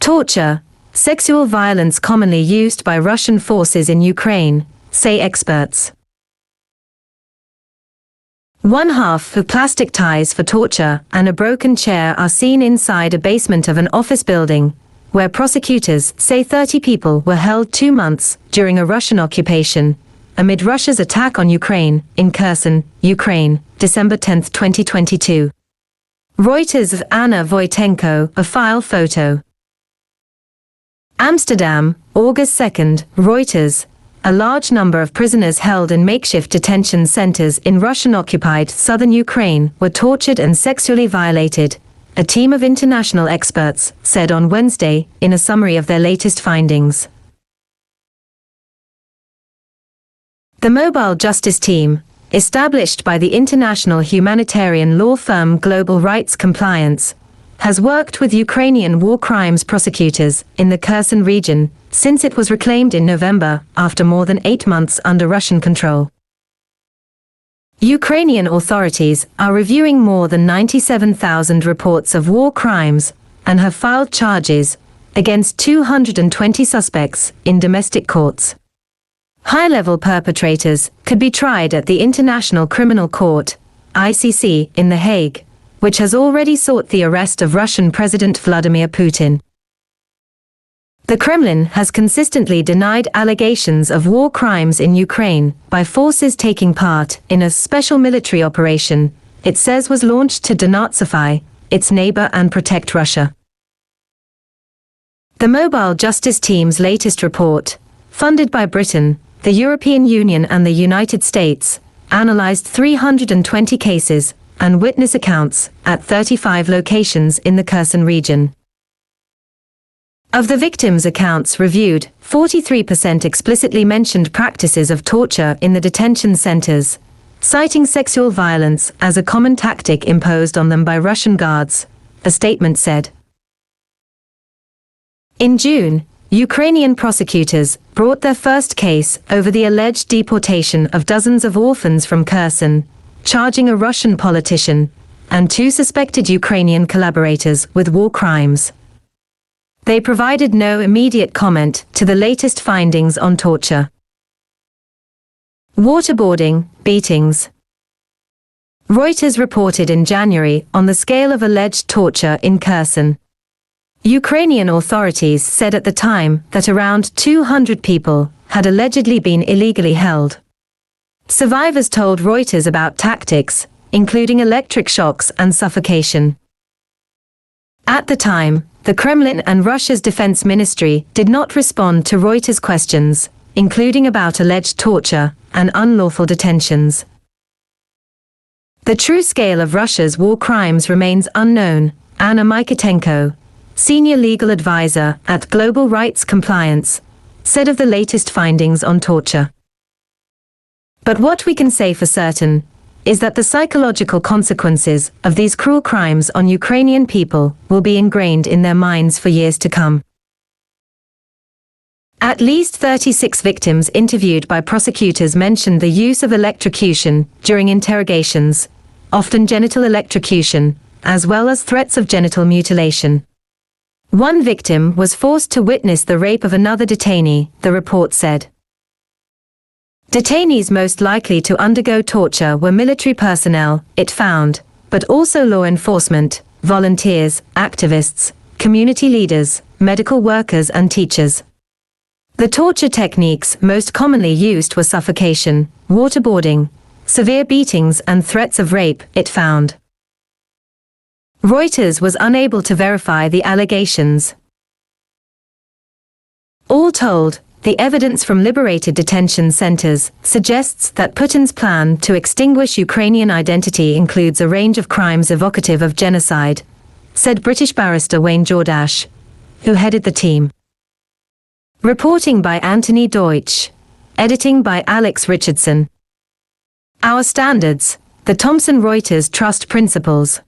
Torture, sexual violence commonly used by Russian forces in Ukraine, say experts. One half of plastic ties for torture and a broken chair are seen inside a basement of an office building, where prosecutors say 30 people were held 2 months during a Russian occupation, amid Russia's attack on Ukraine, in Kherson, Ukraine, December 10, 2022. Reuters of Anna Voitenko, a file photo. Amsterdam, August 2, Reuters. A large number of prisoners held in makeshift detention centers in Russian-occupied southern Ukraine were tortured and sexually violated, a team of international experts said on Wednesday in a summary of their latest findings. The Mobile Justice Team, established by the international humanitarian law firm Global Rights Compliance, has worked with Ukrainian war crimes prosecutors in the Kherson region since it was reclaimed in November after more than 8 months under Russian control. Ukrainian authorities are reviewing more than 97,000 reports of war crimes and have filed charges against 220 suspects in domestic courts. High-level perpetrators could be tried at the International Criminal Court, ICC, in The Hague, which has already sought the arrest of Russian President Vladimir Putin. The Kremlin has consistently denied allegations of war crimes in Ukraine by forces taking part in a special military operation it says was launched to denazify its neighbor and protect Russia. The Mobile Justice Team's latest report, funded by Britain, the European Union and the United States, analyzed 320 cases and witness accounts at 35 locations in the Kherson region. Of the victims' accounts reviewed, 43% explicitly mentioned practices of torture in the detention centers, citing sexual violence as a common tactic imposed on them by Russian guards, a statement said. In June, Ukrainian prosecutors brought their first case over the alleged deportation of dozens of orphans from Kherson, charging a Russian politician and 2 suspected Ukrainian collaborators with war crimes. They provided no immediate comment to the latest findings on torture. Waterboarding, beatings. Reuters reported in January on the scale of alleged torture in Kherson. Ukrainian authorities said at the time that around 200 people had allegedly been illegally held. Survivors told Reuters about tactics, including electric shocks and suffocation. At the time, the Kremlin and Russia's defense ministry did not respond to Reuters' questions, including about alleged torture and unlawful detentions. The true scale of Russia's war crimes remains unknown, Anna Mykotenko, senior legal advisor at Global Rights Compliance, said of the latest findings on torture. But what we can say for certain is that the psychological consequences of these cruel crimes on Ukrainian people will be ingrained in their minds for years to come. At least 36 victims interviewed by prosecutors mentioned the use of electrocution during interrogations, often genital electrocution, as well as threats of genital mutilation. One victim was forced to witness the rape of another detainee, the report said. Detainees most likely to undergo torture were military personnel, it found, but also law enforcement, volunteers, activists, community leaders, medical workers and teachers. The torture techniques most commonly used were suffocation, waterboarding, severe beatings and threats of rape, it found. Reuters was unable to verify the allegations. All told, the evidence from liberated detention centers suggests that Putin's plan to extinguish Ukrainian identity includes a range of crimes evocative of genocide, said British barrister Wayne Jordash, who headed the team. Reporting by Anthony Deutsch. Editing by Alex Richardson. Our standards, the Thomson Reuters Trust Principles.